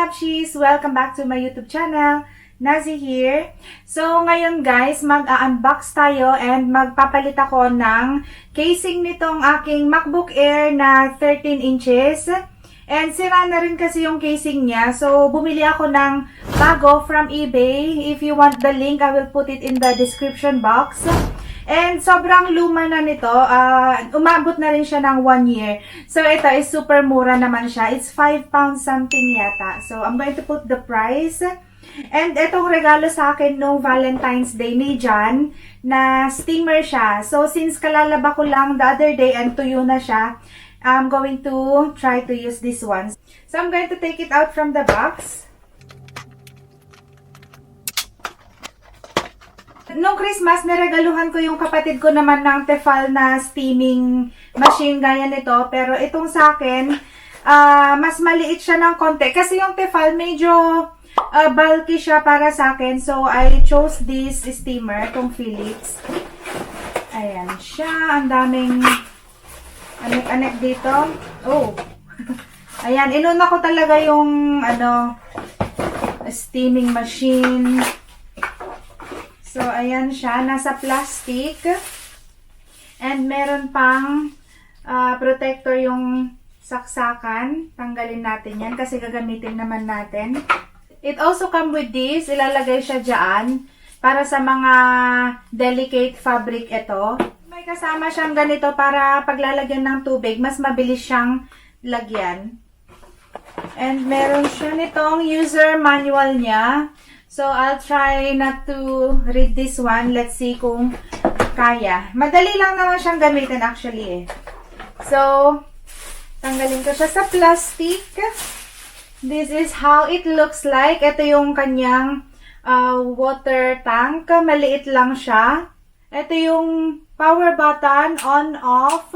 labshies! Welcome back to my YouTube channel. Nazieh here. So, ngayon guys, mag-unbox tayo and magpapalit ako ng casing nitong aking MacBook Air na 13 inches. And sira na rin kasi yung casing niya. So, bumili ako ng bago from eBay. If you want the link, I will put it in the description box. And sobrang luma na nito. Umabot na rin siya ng 1 year. So, ito is super mura naman siya. It's 5 pounds something yata. So, I'm going to put the price. And itong regalo sa akin nung Valentine's Day ni John, na steamer siya. So, since kalalaba ko lang the other day and tuyo na siya, I'm going to try to use this one. So, I'm going to take it out from the box. Nung Christmas, naregaluhan ko yung kapatid ko naman ng Tefal na steaming machine gaya nito. Pero itong sa akin, mas maliit siya ng konti. Kasi yung Tefal medyo bulky siya para sa akin. So, I chose this steamer, itong Philips. Ayan siya. Ang daming anek-anek dito. Oh. Ayan, inuna ko talaga yung steaming machine. So, ayan siya. Nasa plastic. And meron pang protector yung saksakan. Tanggalin natin yan kasi gagamitin naman natin. It also come with this. Ilalagay siya dyan para sa mga delicate fabric ito. May kasama siyang ganito para paglalagyan ng tubig, mas mabilis siyang lagyan. And meron siya nitong user manual niya. So, I'll try not to read this one. Let's see kung kaya. Madali lang naman siyang gamitin actually eh. So, tanggalin ko siya sa plastic. This is how it looks like. Ito yung kanyang water tank. Maliit lang siya. Ito yung power button, on, off.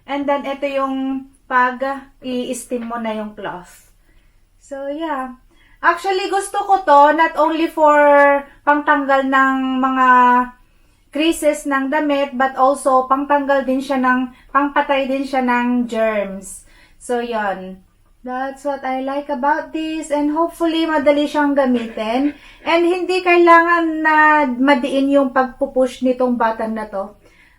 And then, ito yung pag i-steam mo na yung cloth. So, yeah. Actually, gusto ko to not only for pangtanggal ng mga creases ng damit, but also pangtanggal din siya pangpatay din siya ng germs. So, yon. That's what I like about this. And hopefully, madali siyang gamitin. And hindi kailangan na madiin yung pagpupush nitong button na to.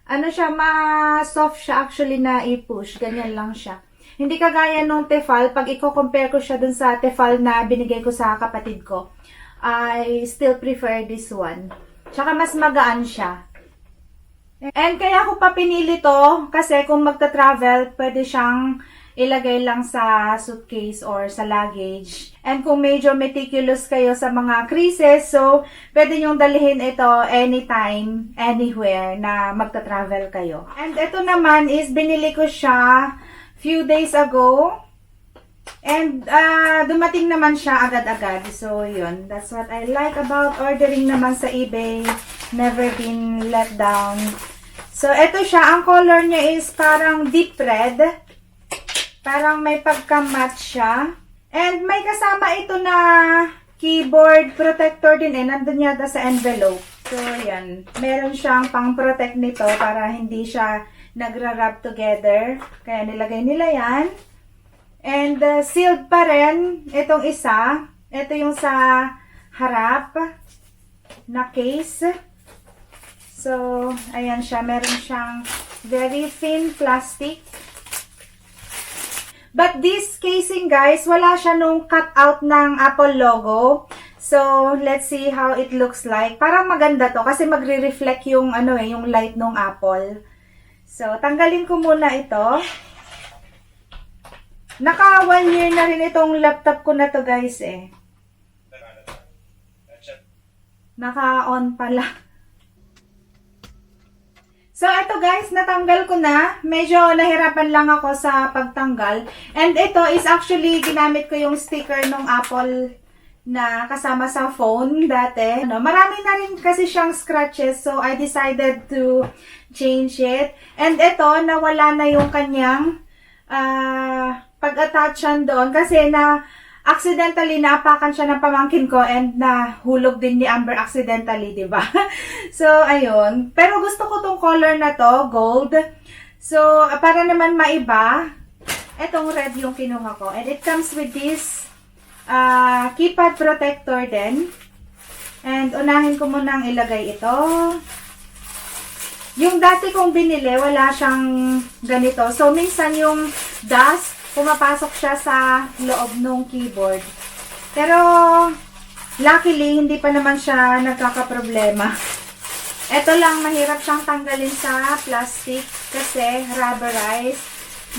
Ano siya, ma-soft siya actually na i-push. Ganyan lang siya. Hindi kagaya nung Tefal, pag i-compare ko siya dun sa Tefal na binigay ko sa kapatid ko, I still prefer this one. Tsaka mas magaan siya. And kaya ko pa pinili to, kasi kung magta-travel, pwede siyang ilagay lang sa suitcase or sa luggage. And kung medyo meticulous kayo sa mga creases, so pwede nyong dalhin ito anytime, anywhere na magta-travel kayo. And ito naman is binili ko siya few days ago. And dumating naman siya agad-agad. So, yun. That's what I like about ordering naman sa eBay. Never been let down. So, ito siya. Ang color niya is parang deep red. Parang may pagka-matte siya. And may kasama ito na keyboard protector din eh. Nandun yata sa envelope. So, yan. Meron siyang pang-protect nito para hindi siya nagra-rub together. Kaya nilagay nila yan. And sealed pa rin itong isa. Ito yung sa harap na case. So, ayan siya. Meron siyang very thin plastic. But this casing guys, wala siya nung cutout ng Apple logo. So, let's see how it looks like. Parang maganda to kasi magre-reflect yung yung light ng Apple. So, tanggalin ko muna ito. Naka 1 year na rin itong laptop ko na to guys eh. Naka-on pala. So, ito guys, natanggal ko na. Medyo nahirapan lang ako sa pagtanggal. And ito is actually, ginamit ko yung sticker ng Apple na kasama sa phone dati. Marami na rin kasi siyang scratches. So, I decided to change it. And ito, nawala na yung kanyang pag-attachan doon. Kasi accidentally naapakan siya ng pamangkin ko and nahulog din ni Amber accidentally, diba? So, ayun. Pero gusto ko tong color na to, gold. So, para naman maiba, etong red yung kinuha ko. And it comes with this keypad protector din. And unahin ko munang ilagay ito. Yung dati kong binili, wala siyang ganito. So, minsan yung dust, pumapasok siya sa loob ng keyboard. Pero, luckily, hindi pa naman siya nagkakaproblema. Ito lang, mahirap siyang tanggalin sa plastic kasi rubberized.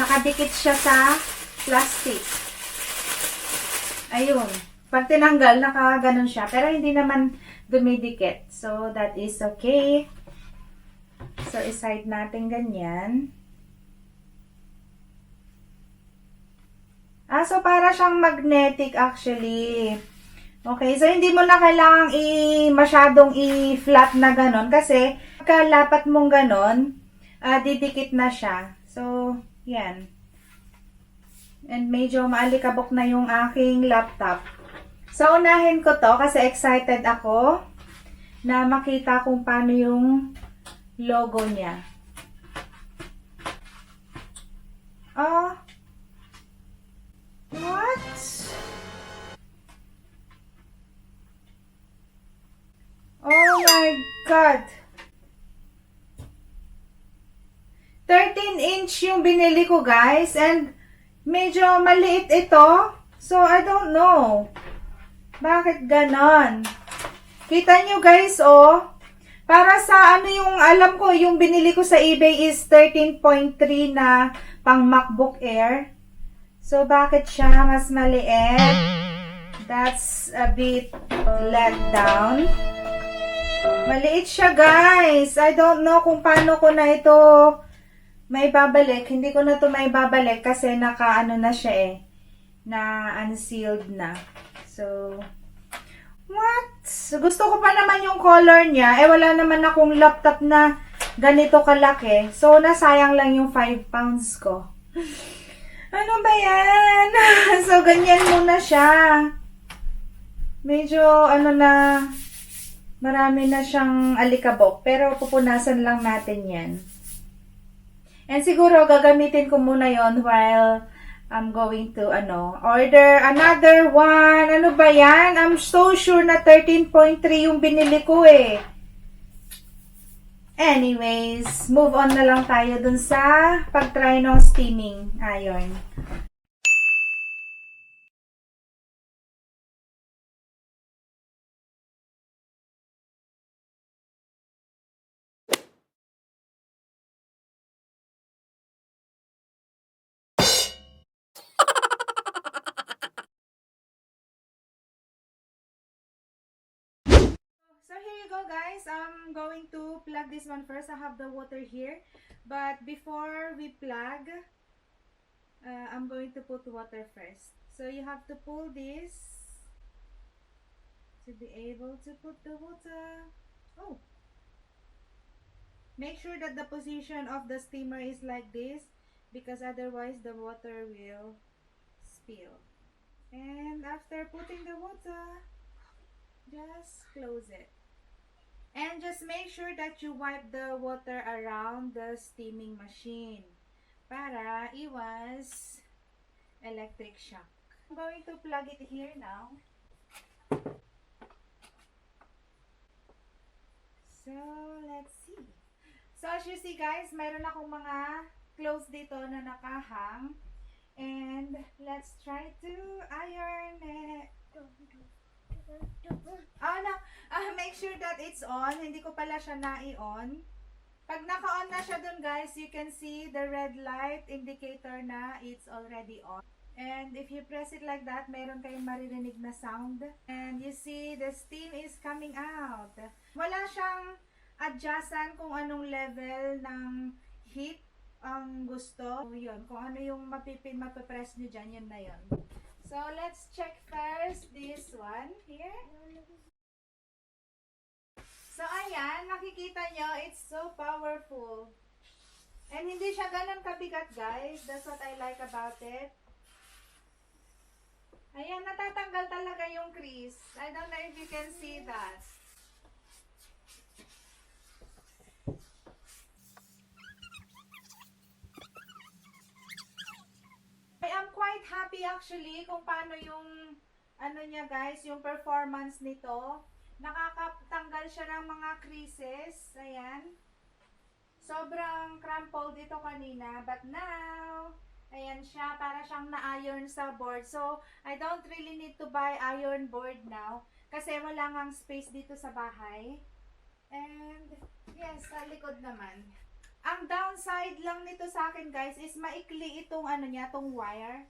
Nakadikit siya sa plastic. Ayun. Pag tinanggal, nakaganon siya. Pero hindi naman dumidikit. So, that is okay. So, iside natin ganyan. So para siyang magnetic actually. Okay, so hindi mo na kailangang masyadong i-flat na ganon kasi pagkalapat mong ganon, didikit na siya. So, yan. And medyo maalikabok na yung aking laptop. So, unahin ko to kasi excited ako na makita kung paano yung logo niya. What? Oh my God! 13-inch yung binili ko, guys. And medyo maliit ito. So, I don't know. Bakit ganon? Kita nyo, guys, oh. Para sa ano yung, alam ko, yung binili ko sa eBay is 13.3 na pang MacBook Air. So, bakit siya mas maliit? That's a bit let down. Maliit siya, guys. I don't know kung paano ko na ito may babalik. Hindi ko na ito may babalik kasi naka-ano na siya eh. Na unsealed na. So, what? Gusto ko pa naman yung color niya. Eh, wala naman akong laptop na ganito kalaki. So, nasayang lang yung 5 pounds ko. Ano ba yan? So, ganyan muna siya. Medyo, ano na, marami na siyang alikabok. Pero, pupunasan lang natin yan. And siguro, gagamitin ko muna yon while I'm going to, order another one. Ano ba yan? I'm so sure na 13.3 yung binili ko eh. Anyways, move on na lang tayo dun sa pag-try ng steaming iron. So here you go, guys. I'm going to plug this one first. I have the water here. But before we plug, I'm going to put water first. So you have to pull this to be able to put the water. Oh! Make sure that the position of the steamer is like this because otherwise the water will spill. And after putting the water, just close it. And just make sure that you wipe the water around the steaming machine para iwas electric shock. I'm going to plug it here now. So, let's see. So, as you see, guys, mayroon akong mga clothes dito na nakahang. And let's try to iron it. Make sure that it's on. Hindi ko pala siya na-i-on. Pag naka-on na siya dun, guys, you can see the red light indicator na it's already on. And if you press it like that, meron kayong maririnig na sound. And you see the steam is coming out. Wala siyang adjustan kung anong level ng heat ang gusto. So, yun. Kung ano yung mapipress nyo dyan, yun na yun. So, let's check first this one here. So, ayan. Nakikita nyo, it's so powerful. And hindi siya ganun kabigat, guys. That's what I like about it. Ayan, natatanggal talaga yung crease. I don't know if you can see that. I am quite happy actually kung paano yung ano niya guys, yung performance nito. Nakakatanggal siya ng mga creases. Ayan. Sobrang crumpled ito kanina. But now, ayan siya. Para siyang na-iron sa board. So, I don't really need to buy iron board now. Kasi wala ngang space dito sa bahay. And, yes, sa likod naman. Ang downside lang nito sa akin guys is maikli itong ano niya, itong wire.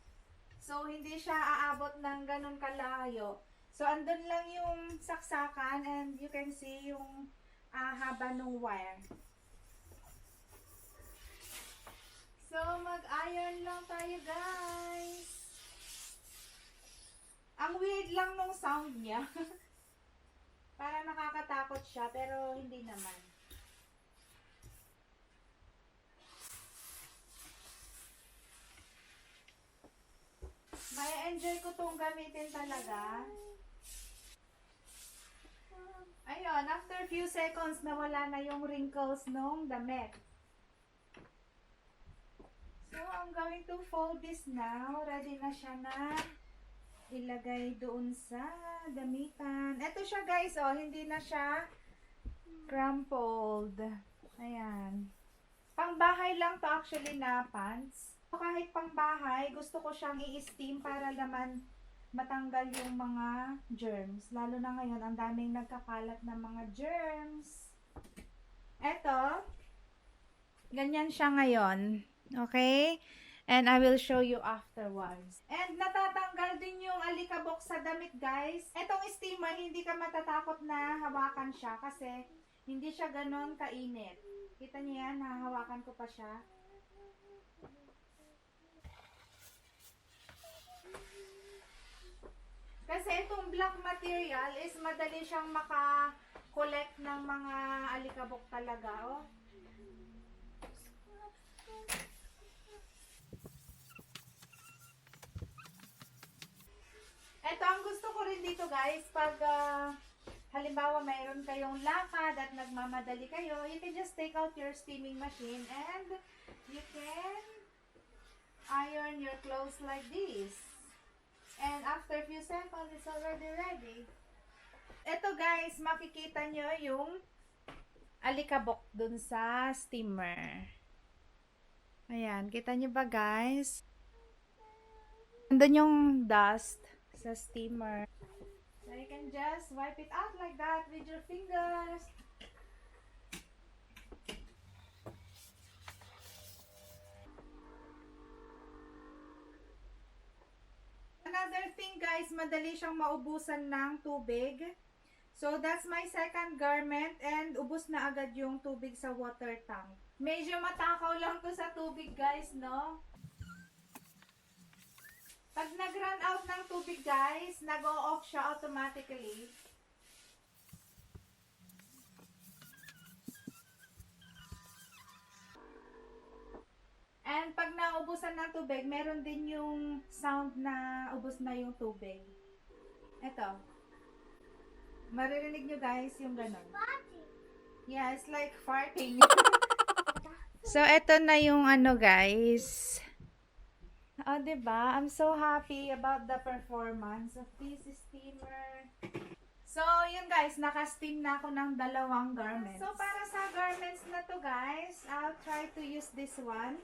So, hindi siya aabot ng ganun kalayo. So, andun lang yung saksakan and you can see yung haba ng wire. So, mag-iron lang tayo guys. Ang weird lang nung sound niya. Para nakakatakot siya pero hindi naman. May enjoy ko tong gamitin talaga. Ayun, after few seconds nawala na yung wrinkles nung damit. So, I'm going to fold this now. Ready na siya na ilagay doon sa damitan. Ito siya guys, oh, hindi na siya crumpled. Ayan. Pangbahay lang to actually na pants. So, kahit pangbahay, gusto ko siyang i-steam para naman matanggal yung mga germs. Lalo na ngayon, ang daming nagkakalat ng mga germs. Eto, ganyan siya ngayon. Okay? And I will show you afterwards. And natatanggal din yung alikabok sa damit, guys. Etong steamer, hindi ka matatakot na hawakan siya kasi hindi siya ganon kainit. Kita niyo yan, nahahawakan ko pa siya. Kasi itong black material is madali siyang maka-collect ng mga alikabok talaga, oh. Ito, ang gusto ko rin dito guys, pag halimbawa mayroon kayong lakad at nagmamadali kayo, you can just take out your steaming machine and you can iron your clothes like this. And after a few seconds, it's already ready. Ito guys, makikita nyo yung alikabok dun sa steamer. Ayan, kita nyo ba guys? Nandun yung dust sa steamer. So you can just wipe it out like that with your fingers. Another thing guys, madali siyang maubusan ng tubig. So that's my second garment and ubos na agad yung tubig sa water tank. Medyo matakaw lang to sa tubig guys, no? Pag nag-run out ng tubig guys, nag-o-off siya automatically. And pag naubusan ng tubig, meron din yung sound na ubos na yung tubig. Ito. Maririnig nyo guys yung ganon. Yeah, it's like farting. So, ito na yung ano guys. Oh, diba? I'm so happy about the performance of this steamer. So, yun guys, naka-steam na ako ng dalawang garments. So, para sa garments na to guys, I'll try to use this one.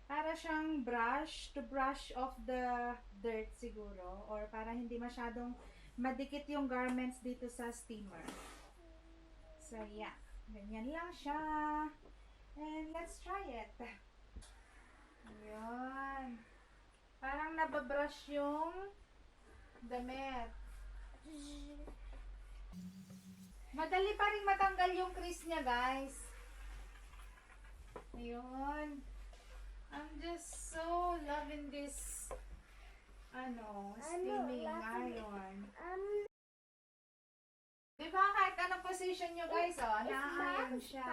Para siyang brush, to brush off the dirt siguro. Or para hindi masyadong madikit yung garments dito sa steamer. So, yeah. Ganyan lang siya. And let's try it. Ayan. Parang nababrush yung damit. Madali pa rin matanggal yung crease niya, guys. Ayun. I'm just so loving this steaming iron. Diba kahit anong position nyo, guys, na-iron siya.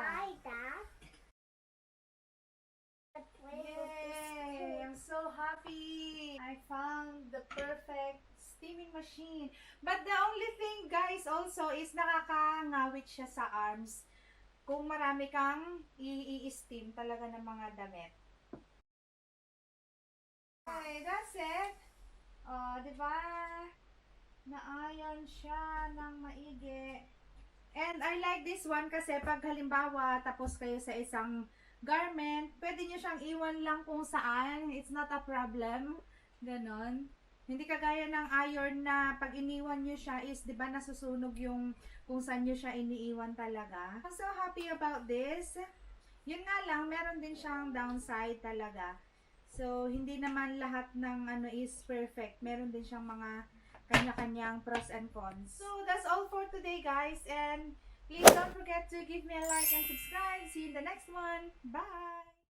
Yay! I'm so happy! I found the perfect steaming machine. But the only thing, guys, also is nakakangawit siya sa arms kung marami kang i-steam talaga ng mga damit. Okay, that's it. Oh, diba? Na-iron siya ng maigi. And I like this one kasi pag halimbawa tapos kayo sa isang garment, pwede nyo siyang iwan lang kung saan. It's not a problem. Ganon. Hindi kagaya ng iron na pag iniwan nyo siya is, di ba, nasusunog yung kung saan nyo siya iniiwan talaga. I'm so happy about this. Yun nga lang, meron din siyang downside talaga. So, hindi naman lahat ng ano is perfect. Meron din siyang mga kanya-kanyang pros and cons. So, that's all for today, guys. And please don't forget to give me a like and subscribe. See you in the next one. Bye!